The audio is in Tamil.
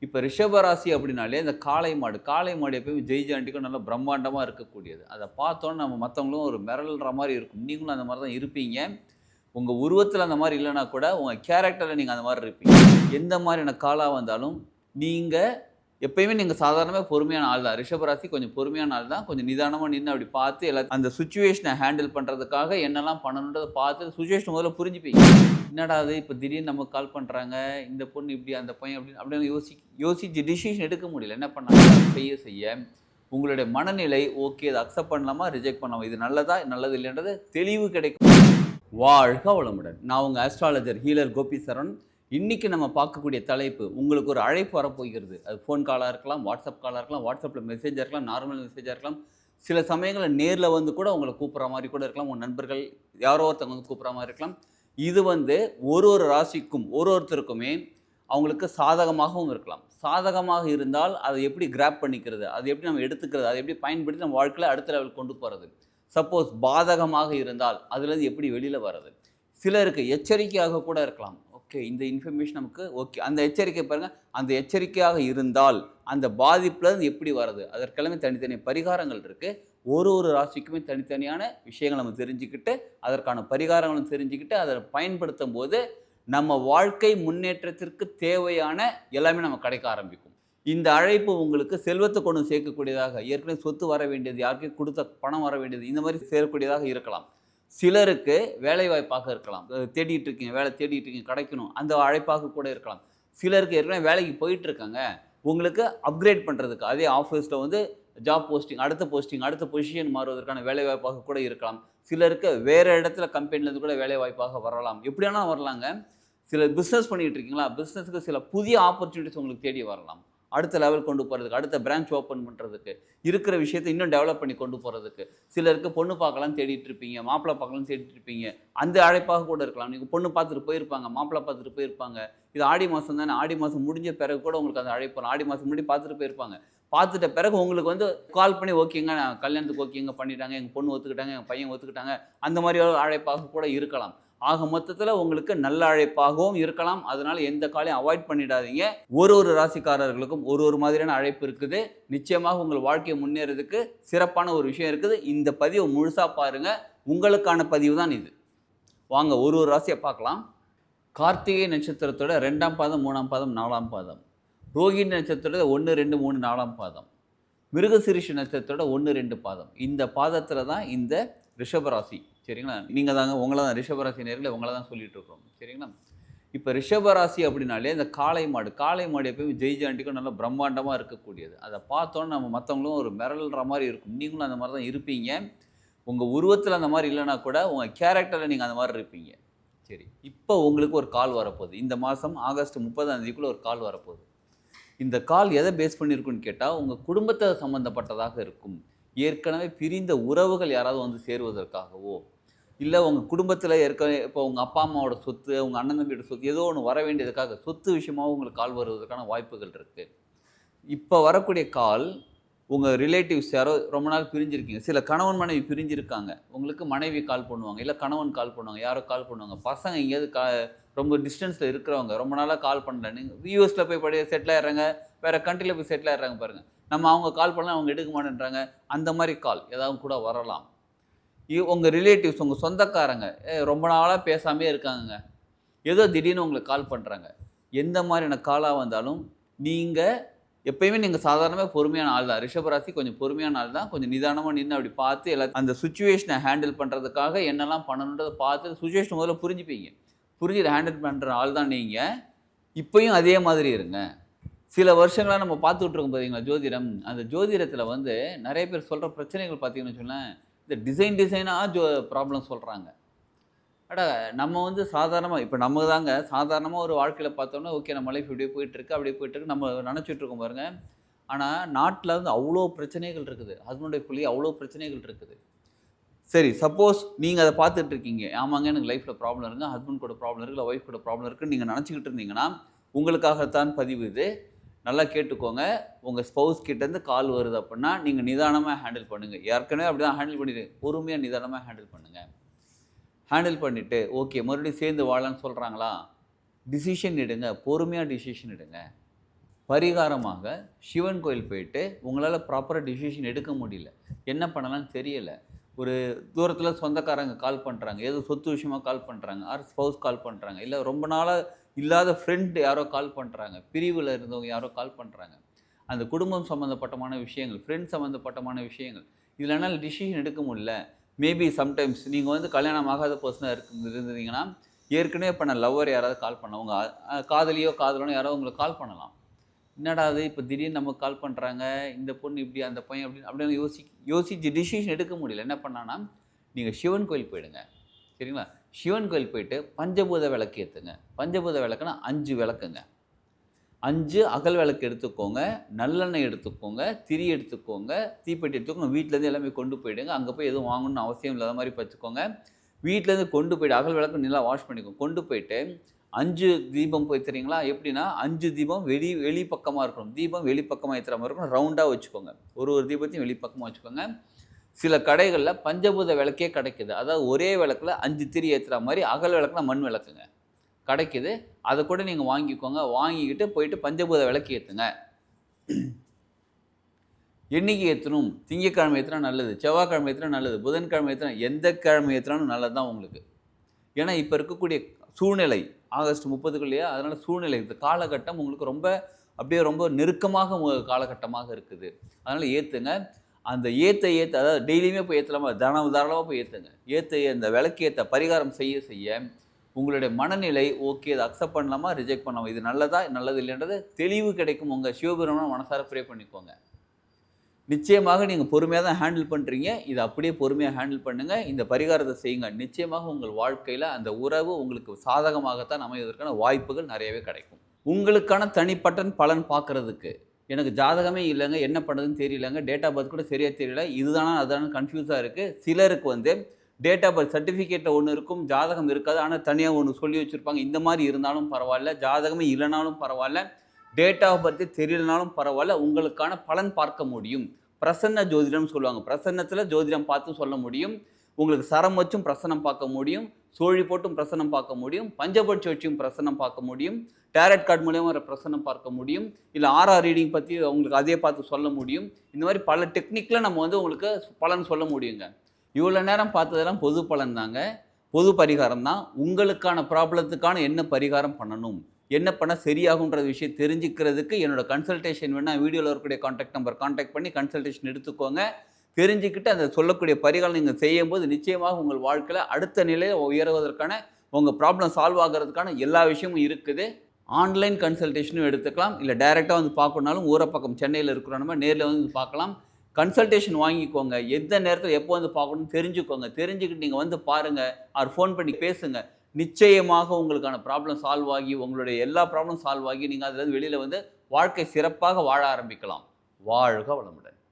இப்ப ரிஷபராசி அப்படின்னாலே இந்த காளை மாடு எப்பயும் ஜெய்ஜாண்டிக்கும் நல்லா பிரம்மாண்டமா இருக்கக்கூடியது. அத பார்த்தோனே நம்ம மத்தவங்களும் ஒரு மிரள்ற மாரி இருக்கும். நீங்களும் அந்த மாரி தான் இருப்பீங்க. உங்க உருவத்தில அந்த மாரி இல்லன்னா கூட, உங்க கேரக்டர்ல நீங்க அந்த மாரி இருப்பீங்க. எந்த மாரியான காலா வந்தாலும், நீங்க எப்பயுமே நீங்க சாதாரணமா பொறுமையான ஆள் தான். ரிஷபராசி கொஞ்சம் பொறுமையான ஆள் தான். கொஞ்சம் நிதானமா நின்னு அப்படி பார்த்து அந்த சிச்சுவேஷன ஹேண்டில் பண்றதுக்காக என்னலாம் பண்ணணுன்றத பார்த்து சிச்சுவேஷன முதல்ல புரிஞ்சுப்பீங்க. என்னடா இது இப்ப திடீர்னு நமக்கு கால் பண்றாங்க. இந்த பொண்ணு இப்படி, அந்த பையன் அப்படி அப்படின்னு யோசிச்சு டிசிஷன் எடுக்க முடியல. என்ன பண்ணாங்க? செய்ய உங்களுடைய மனநிலை ஓகே இத அக்செப்ட் பண்ணலாமா? ரிஜெக்ட் பண்ணலாமா? இது நல்லதா? நல்லது இல்லைன்றது தெளிவு கிடைக்கும். வாழ்க வளமுடன். நான் உங்க ஆஸ்ட்ராலஜர் ஹீலர் கோபி சரவணன். இன்னைக்கு நம்ம பார்க்கக்கூடிய தலைப்பு, உங்களுக்கு ஒரு அழைப்பு வரப்போகிறது. அது ஃபோன் காலா இருக்கலாம், வாட்ஸ்அப் காலா இருக்கலாம், வாட்ஸ்அப்ல மெசேஜா இருக்கலாம், நார்மல் மெசேஜா இருக்கலாம். சில சமயங்கள்ல நேர்ல வந்து கூட உங்கள கூப்பிடுற மாரி கூட இருக்கலாம். உங்க நண்பர்கள் யாரோ ஒருத்தவங்க வந்து கூப்பிடுற மாரி இருக்கலாம். இது வந்து ஒரு ராசிக்கும், ஒருத்தருக்குமே அவங்களுக்கு சாதகமாகவும் இருக்கலாம். சாதகமாக இருந்தால் அதை எப்படி கிராப் பண்ணிக்கிறது? அதை எப்படி நம்ம எடுத்துக்கிறது? அதை எப்படி பயன்படுத்தி நம்ம வாழ்க்கையில அடுத்த லெவலுக்கு கொண்டு போறது? சப்போஸ் பாதகமாக இருந்தால் அதுலேருந்து எப்படி வெளியில வர்றது? சிலருக்கு எச்சரிக்கையாக கூட இருக்கலாம். ஓகே இந்த இன்ஃபர்மேஷன் நமக்கு ஓகே. அந்த எச்சரிக்கை பாருங்க, அந்த எச்சரிக்கையாக இருந்தால் அந்த பாதிப்புலேருந்து எப்படி வர்றது? அதற்கெல்லாமே தனித்தனி பரிகாரங்கள் இருக்கு. ஒரு ராசிக்குமே தனித்தனியான விஷயங்கள் நம்ம தெரிஞ்சுக்கிட்டு, அதற்கான பரிகாரங்களும் தெரிஞ்சுக்கிட்டு, அதை பயன்படுத்தும்போது நம்ம வாழ்க்கை முன்னேற்றத்திற்கு தேவையான எல்லாமே நமக்கு கிடைக்க ஆரம்பிக்கும். இந்த அழைப்பு உங்களுக்கு செல்வத்த கொண்டு சேர்க்கக்கூடியதாக, ஏற்கனவே சொத்து வர வேண்டியது, யாருக்கோ குடுத்த பணம் வர வேண்டியது, இந்த மாரி சேரக்கூடியதாக இருக்கலாம். சிலருக்கு வேலைவாய்ப்பாக இருக்கலாம். தேடிட்டு இருக்கீங்க, வேலை தேடிட்டு இருக்கீங்க, கிடைக்கணும். அந்த அழைப்பாக கூட இருக்கலாம். சிலருக்கு ஏற்கனவே வேலைக்கு போயிட்டு இருக்காங்க. உங்களுக்கு அப்கிரேட் பண்றதுக்கு, அதே ஆஃபீஸ்ல வந்து ஜாப் போஸ்டிங், அடுத்த பொசிஷன் மாறுவதற்கான வேலைவாய்ப்பாக கூட இருக்கலாம். சிலருக்கு வேற இடத்துல கம்பெனிலேருந்து கூட வேலைவாய்ப்பாக வரலாம். எப்படி வேணா வரலாங்க. சில பிசினஸ் பண்ணிட்டு இருக்கீங்களா? பிசினஸ்க்கு சில புதிய ஆப்பர்ச்சுனிட்டீஸ் உங்களுக்கு தேடி வரலாம். அடுத்த லெவல் கொண்டு போறதுக்கு, அடுத்த பிரான்ச் ஓப்பன் பண்றதுக்கு, இருக்கிற விஷயத்த இன்னும் டெவலப் பண்ணி கொண்டு போறதுக்கு. சிலருக்கு பொண்ணு பார்க்கலாம்னு தேடிட்டு இருப்பீங்க, மாப்பிள்ளை பார்க்கலாம்னு தேடிட்டு இருப்பீங்க. அந்த அழைப்பாக கூட இருக்கலாம். நீங்க பொண்ணு பார்த்துட்டு போயிருப்பாங்க, மாப்பிள்ளை பார்த்துட்டு போயிருப்பாங்க. இது ஆடி மாசம் தானே, ஆடி மாசம் முடிஞ்ச பிறகு கூட உங்களுக்கு அந்த அழைப்பு வரும். ஆடி மாசம் முன்னாடி பார்த்துட்டு போயிருப்பாங்க. பார்த்துட்ட பிறகு உங்களுக்கு வந்து கால் பண்ணி ஓகேங்க, நான் கல்யாணத்துக்கு ஓகேங்க பண்ணிட்டாங்க, எங்க பொண்ணு ஒத்துக்கிட்டாங்க, எங்க பையன் ஒத்துக்கிட்டாங்க. அந்த மாரி அழைப்பாக கூட இருக்கலாம். ஆக மொத்தத்துல உங்களுக்கு நல்ல அழைப்பாகவும் இருக்கலாம். அதனால எந்த காலையும் அவாய்ட் பண்ணிடாதீங்க. ஒரு ராசிக்காரர்களுக்கும் ஒரு மாதிரியான அழைப்பு இருக்குது. நிச்சயமாக உங்கள் வாழ்க்கையை முன்னேறதுக்கு சிறப்பான ஒரு விஷயம் இருக்குது. இந்த பதிவை முழுசா பாருங்க. உங்களுக்கான பதிவு தான் இது. வாங்க ஒரு ராசியை பார்க்கலாம். கார்த்திகை நட்சத்திரத்தோட 2ஆம் பாதம், 3ஆம் பாதம், 4ஆம் பாதம். ரோகிணி நட்சத்திரத்தோட 1, 2, 3, 4ஆம் பாதம். மிருகசீரிஷ நட்சத்திரத்தோட 1, 2 பாதம். இந்த பாதத்துல தான் இந்த ரிஷபராசி. சரிங்களா? நீங்க தாங்க, உங்கள தான் ரிஷபராசி நேயர்களே, உங்கள தான் சொல்லிட்டு இருக்கிறோம். சரிங்களா? இப்ப ரிஷபராசி அப்படின்னாலே இந்த காளை மாடு எப்பயும் ஜெய்ஜாண்டிக்கும் நல்லா பிரம்மாண்டமா இருக்கக்கூடியது. அத பார்த்தோனே நம்ம மத்தவங்களும் ஒரு மிரள்ற மாரி இருக்கும். நீங்களும் அந்த மாரி தான் இருப்பீங்க. உங்க உருவத்தில அந்த மாரி இல்லன்னா கூட, உங்க கேரக்டர்ல நீங்க அந்த மாரி இருப்பீங்க. சரி. இப்ப உங்களுக்கு ஒரு கால் வரப்போகுது. இந்த மாசம் ஆகஸ்ட் 30ஆம் தேதிக்குள்ள ஒரு கால் வரப்போகுது. இந்த கால் எதை பேஸ் பண்ணியிருக்குன்னு கேட்டா, உங்க குடும்பத்த சம்மந்தப்பட்டதாக இருக்கும். ஏற்கனவே பிரிந்த உறவுகள் யாராவது வந்து சேருவதற்காகவோ, இல்ல உங்க குடும்பத்தில ஏற்கனவே இப்போ உங்க அப்பா, அம்மாவோட சொத்து, உங்க அண்ணன் தம்பியோட சொத்து ஏதோ ஒண்ணு வர வேண்டியதுக்காக சொத்து விஷயமாவும் உங்களுக்கு கால் வருவதற்கான வாய்ப்புகள் இருக்கு. இப்ப வரக்கூடிய கால், உங்க ரிலேட்டிவ்ஸ் யாரோ ரொம்ப நாள் பிரிஞ்சிருக்கீங்க. சில கணவன், மனைவி பிரிஞ்சிருக்காங்க. உங்களுக்கு மனைவி கால் பண்ணுவாங்க. இல்ல கணவன் கால் பண்ணுவாங்க. யாரோ கால் பண்ணுவாங்க. பசங்க எங்கேயாவது ரொம்ப டிஸ்டன்ஸ்ல இருக்கிறவங்க ரொம்ப நாளா கால் பண்ணல. நீங்க யுஎஸ்ல போய் செட்டில் ஆயிடுறாங்க. வேற கண்ட்ரில போய் செட்டில் ஆயிடுறாங்க பாருங்க. நம்ம அவங்க கால் பண்ணா அவங்க எடுக்க மாட்டேன்றாங்க. அந்த மாரி கால் ஏதாவது கூட வரலாம். உங்க ரிலேட்டிவ்ஸ், உங்க சொந்தக்காரங்க ரொம்ப நாளா பேசாமயே இருக்காங்கங்க. ஏதோ திடீர்னு உங்களுக்கு கால் பண்றாங்க. எந்த மாரியான காலா வந்தாலும், நீங்க எப்பயுமே நீங்க சாதாரணமா பொறுமையான ஆள் தான். ரிஷபராசி கொஞ்சம் பொறுமையான ஆள் தான். கொஞ்சம் நிதானமா நின்னு அப்படி பார்த்து அந்த சிச்சுவேஷன ஹேண்டில் பண்றதுக்காக என்னலாம் பண்ணணுன்றத பார்த்து சிச்சுவேஷன முதல்ல புரிஞ்சுப்பீங்க. புரிஞ்சுட்டு ஹேண்டில் பண்ற ஆள் தான் நீங்க. இப்பயும் அதே மாதிரி இருங்க. சில வருஷங்களா நம்ம பார்த்துட்டு இருக்கோம் பார்த்தீங்களா ஜோதிடம். அந்த ஜோதிடத்தில வந்து நெறைய பேர் சொல்ற பிரச்சனைகள் பார்த்தீங்கன்னு வச்சுக்கோங்களேன், இந்த டிசைனா ப்ராப்ளம் சொல்றாங்க. அட நம்ம வந்து சாதாரணமா இப்ப நம்ம தாங்க சாதாரணமா ஒரு வாழ்க்கையில பார்த்தோம்னா, ஓகே நம்ம லைஃப் இப்படியே போயிட்டுருக்கு, அப்படியே போயிட்டுருக்கு. நம்ம நெனச்சுட்டு இருக்கோம் பாருங்க. ஆனா நாட்ல வந்து அவ்ளோ பிரச்சனைகள் இருக்குது. ஹஸ்பண்ட் ஒய்ஃப்குள்ளேயே அவ்ளோ பிரச்சனைகள் இருக்குது. சரி சப்போஸ் நீங்க அத பார்த்துட்டு இருக்கீங்க. ஆமாங்க எனக்கு லைஃப்ல ப்ராப்ளம் இருக்குங்க. ஹஸ்பண்ட் கூட ப்ராப்ளம் இருக்கு, இல்ல ஒய்ஃப் கூட ப்ராப்ளம் இருக்குன்னு நீங்க நெனச்சுக்கிட்டு இருந்தீங்கன்னா, உங்களுக்காகத்தான் பதிவு இது. நல்லா கேட்டுக்கோங்க. உங்க ஸ்பௌஸ் கிட்டேருந்து கால் வருது அப்புட்ன்னா, நீங்க நிதானமா ஹேண்டில் பண்ணுங்க. ஏற்கனவே அப்படிதான் ஹேண்டில் பண்ணிட்டு பொறுமையா நிதானமா ஹேண்டில் பண்ணுங்க. ஹேண்டில் பண்ணிட்டு, ஓகே மறுபடியும் சேர்ந்து வாழலாம்ன்னு சொல்றாங்களா? டிசிஷன் எடுங்க. பொறுமையா டிசிஷன் எடுங்க. பரிகாரமாக சிவன் கோயில் போயிட்டு உங்களால் ப்ராப்பராக டிசிஷன் எடுக்க முடியல, என்ன பண்ணலாம்னு தெரியலை. ஒரு தூரத்தில் சொந்தக்காரங்க கால் பண்ணுறாங்க, ஏதோ சொத்து விஷயமாக கால் பண்ணுறாங்க, ஆர் ஸ்பௌஸ் கால் பண்ணுறாங்க, இல்லை ரொம்ப நாளாக இல்லாத ஃப்ரெண்டு யாரோ கால் பண்ணுறாங்க, பிரிவில் இருந்தவங்க யாரோ கால் பண்ணுறாங்க. அந்த குடும்பம் சம்மந்தப்பட்டமான விஷயங்கள், ஃப்ரெண்ட்ஸ் சம்மந்தப்பட்டமான விஷயங்கள், இதில் என்னால் டிசிஷன் எடுக்க முடியல. மேபி சம்டைம்ஸ் நீங்கள் வந்து கல்யாணம் ஆகாத பர்சனாக இருந்தீங்கன்னா, ஏற்கனவே பண்ண லவ்வர் யாராவது கால் பண்ண, உங்கள் காதலியோ காதலனோ யாராவது உங்களுக்கு கால் பண்ணலாம். என்னடா அது இப்போ திடீர்னு நமக்கு கால் பண்ணுறாங்க, இந்த பொண்ணு இப்படி அந்த பையன் அப்படின்னு யோசிச்சு டிசிஷன் எடுக்க முடியல. என்ன பண்ணான்னா, நீங்கள் சிவன் கோயில் போயிடுங்க, சரிங்களா? சிவன் கோயில் போயிட்டு பஞ்சபூத விளக்கு ஏற்றுங்க. பஞ்சபூத விளக்குனா 5 விளக்குங்க. 5 அகல் விளக்கு எடுத்துக்கோங்க, நல்லெண்ணெய் எடுத்துக்கோங்க, திரி எடுத்துக்கோங்க, தீப்பெட்டி எடுத்துக்கோங்க. வீட்டிலேருந்து எல்லாமே கொண்டு போயிடுங்க. அங்கே போய் எதுவும் வாங்கணும்னு அவசியம் இல்லாத மாதிரி வச்சுக்கோங்க. வீட்டிலேருந்து கொண்டு போய்ட்டு அகல் விளக்கு நல்லா வாஷ் பண்ணிக்கோங்க. கொண்டு போயிட்டு 5 தீபம் ஏற்றுறீங்களா? எப்படின்னா 5 தீபம் வெளி பக்கமாக இருக்கணும். தீபம் வெளிப்பக்கமாக ஏற்றுற மாதிரி இருக்கணும். ரவுண்டாக வச்சுக்கோங்க. ஒரு தீபத்தையும் வெளிப்பக்கமாக வச்சுக்கோங்க. சில கடைகளில் பஞ்சபூத விளக்கே கிடைக்குது. அதாவது ஒரே விளக்கில் 5 திரி ஏற்றுற மாதிரி அகல் விளக்குனா மண் விளக்குங்க கிடைக்குது. அதை கூட நீங்கள் வாங்கிக்கோங்க. வாங்கிக்கிட்டு போயிட்டு பஞ்சபூத விளக்கு ஏற்றுங்க. என்னைக்கு ஏற்றணும்? திங்கக்கிழமை ஏற்றினா நல்லது, செவ்வாய்க்கிழமை ஏற்றினா நல்லது, புதன்கிழமை ஏற்றினா, எந்த கிழமை ஏற்றினாலும் நல்லது தான் உங்களுக்கு. ஏன்னா இப்போ இருக்கக்கூடிய சூழ்நிலை ஆகஸ்ட் 30க்குள்ளேயே, அதனால் சூழ்நிலை இந்த காலகட்டம் உங்களுக்கு ரொம்ப நெருக்கமாக காலகட்டமாக இருக்குது. அதனால் ஏற்றுங்க. அந்த ஏற்ற அதாவது டெய்லியுமே போய் ஏற்றலாமா? தாராளமாக போய் ஏற்றுங்க. இந்த விளக்கு ஏற்ற பரிகாரம் செய்ய உங்களுடைய மனநிலை ஓகே, இதை அக்செப்ட் பண்ணலாமா, ரிஜெக்ட் பண்ணலாமா, இது நல்லதா நல்லது இல்லைன்றது தெளிவு கிடைக்கும். உங்கள் சிவபெருமானை மனசார ப்ரே பண்ணிக்கோங்க. நிச்சயமாக நீங்கள் பொறுமையாக தான் ஹேண்டில் பண்ணுறீங்க. இதை அப்படியே பொறுமையாக ஹேண்டில் பண்ணுங்கள். இந்த பரிகாரத்தை செய்யுங்க. நிச்சயமாக உங்கள் வாழ்க்கையில் அந்த உறவு உங்களுக்கு சாதகமாகத்தான் அமைவதற்கான வாய்ப்புகள் நிறையவே கிடைக்கும். உங்களுக்கான தனிப்பட்ட பலன் பார்க்குறதுக்கு எனக்கு ஜாதகமே இல்லைங்க, என்ன பண்ணுறதுன்னு தெரியலங்க, டேட் ஆஃப் பர்த் கூட சரியாக தெரியல, இதுதானா அதுதானு கன்ஃபியூஸாக இருக்குது. சிலருக்கு டேட் ஆஃப் பர்த் சர்டிஃபிகேட்டில் ஒன்று இருக்கும், ஜாதகம் இருக்காது, ஆனால் தனியாக ஒன்று சொல்லி வச்சுருப்பாங்க. இந்த மாதிரி இருந்தாலும் பரவாயில்ல, ஜாதகமே இல்லைனாலும் பரவாயில்ல, டேட் ஆஃப் பர்த் தெரியலனாலும் பரவாயில்ல, உங்களுக்கான பலன் பார்க்க முடியும். பிரசன்ன ஜோதிடம் சொல்லுவாங்க. பிரசன்னத்தில் ஜோதிடம் பார்த்து சொல்ல முடியும். உங்களுக்கு சரம் வச்சும் பிரசனம் பார்க்க முடியும், சோழி போட்டும் பிரசனம் பார்க்க முடியும், பஞ்சபட்சி வச்சும் பிரசனம் பார்க்க முடியும், டேரட் கார்டு மூலியமாக ஒரு பிரசனம் பார்க்க முடியும், இல்லை ஆர்ஆர் ரீடிங் பற்றி உங்களுக்கு அதே பார்த்து சொல்ல முடியும். இந்த மாதிரி பல டெக்னிக்கில் நம்ம உங்களுக்கு பலன் சொல்ல முடியுங்க. இவ்வளோ நேரம் பார்த்ததெல்லாம் பொது பலன் தாங்க, பொது பரிகாரம் தான். உங்களுக்கான ப்ராப்ளத்துக்கான என்ன பரிகாரம் பண்ணணும், என்ன பண்ணால் சரியாகுன்ற விஷயம் தெரிஞ்சுக்கிறதுக்கு என்னோட கன்சல்டேஷன் வேணால் வீடியோவில் இருக்கக்கூடிய கான்டாக்ட் நம்பர் கான்டாக்ட் பண்ணி கன்சல்டேஷன் எடுத்துக்கோங்க. தெரிஞ்சுக்கிட்டு அந்த சொல்லக்கூடிய பரிகாரம் நீங்கள் செய்யும்போது நிச்சயமாக உங்கள் வாழ்க்கையில் அடுத்த நிலையை உயர்வதற்கான உங்கள் ப்ராப்ளம் சால்வ் ஆகிறதுக்கான எல்லா விஷயமும் இருக்குது. ஆன்லைன் கன்சல்டேஷனும் எடுத்துக்கலாம், இல்லை டைரெக்டாக வந்து பார்க்கணுனாலும் ஊரப்பக்கம் சென்னையில் இருக்கிறோம் நேரில் வந்து பார்க்கலாம். கன்சல்டேஷன் வாங்கிக்கோங்க. எந்த நேரத்தில் எப்போ வந்து பார்க்கணும்னு தெரிஞ்சுக்கோங்க. தெரிஞ்சுக்கிட்டு நீங்கள் வந்து பாருங்கள், அவர் ஃபோன் பண்ணி பேசுங்க. நிச்சயமாக உங்களுக்கான ப்ராப்ளம் சால்வ் ஆகி உங்களுடைய எல்லா ப்ராப்ளம் சால்வ் ஆகி நீங்கள் அதில் வெளியில் வந்து வாழ்க்கை சிறப்பாக வாழ ஆரம்பிக்கலாம். வாழ்க வளமுடன்.